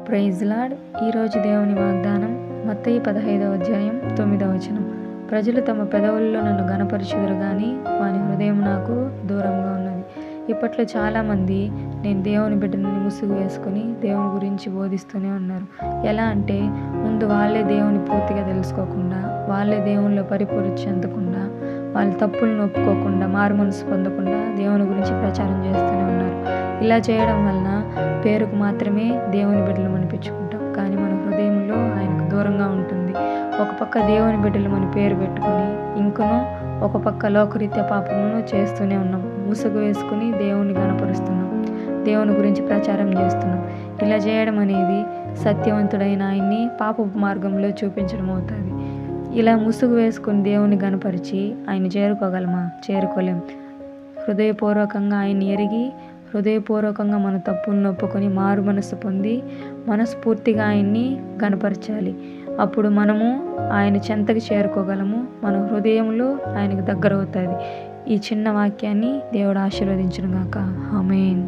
Praise lord. ఈరోజు దేవుని వాగ్దానం మత్తయి 15వ అధ్యాయం 9వ వచనం. ప్రజలు తమ పెదవుల్లో నన్ను ఘనపరచుదురు గాని వాని హృదయం నాకు దూరంగా ఉన్నది. ఇప్పట్లో చాలామంది నేను దేవుని బిడ్డనని ముసుగు వేసుకొని దేవుని గురించి బోధిస్తూనే ఉన్నారు. ఎలా అంటే ముందు వాళ్ళే దేవుని పూర్తిగా తెలుసుకోకుండా, వాళ్ళే దేవునిలో పరిపూర్తి చెందకుండా, వాళ్ళ తప్పులను ఒప్పుకోకుండా, మారు మనసు పొందకుండా దేవుని గురించి ప్రచారం చేస్తూనే ఉన్నారు. ఇలా చేయడం వలన పేరుకు మాత్రమే దేవుని బిడ్డలు అనిపించుకుంటాం, కానీ మన హృదయంలో ఆయనకు దూరంగా ఉంటుంది. ఒక పక్క దేవుని బిడ్డలు మన పేరు పెట్టుకొని ఇంకనూ ఒక పక్క లోకరీత్యా పాపమును చేస్తూనే ఉన్నాం. ముసుగు వేసుకుని దేవుని గణపరుస్తున్నాం, దేవుని గురించి ప్రచారం చేస్తున్నాం. ఇలా చేయడం అనేది సత్యవంతుడైన ఆయన్ని పాపపు మార్గంలో చూపించడం అవుతుంది. ఇలా ముసుగు వేసుకుని దేవుని గణపరిచి ఆయన చేరుకోగలమా? చేరుకోలేం. హృదయపూర్వకంగా ఆయన్ని ఎరిగి, హృదయపూర్వకంగా మన తప్పులను ఒప్పుకొని మారు మనసు పొంది మనస్ఫూర్తిగా ఆయన్ని గణపరచాలి. అప్పుడు మనము ఆయన చెంతకి చేరుకోగలము. మన హృదయంలో ఆయనకు దగ్గర అవుతుంది. ఈ చిన్న వాక్యాన్ని దేవుడు ఆశీర్వదించును గాక. ఆమేన్.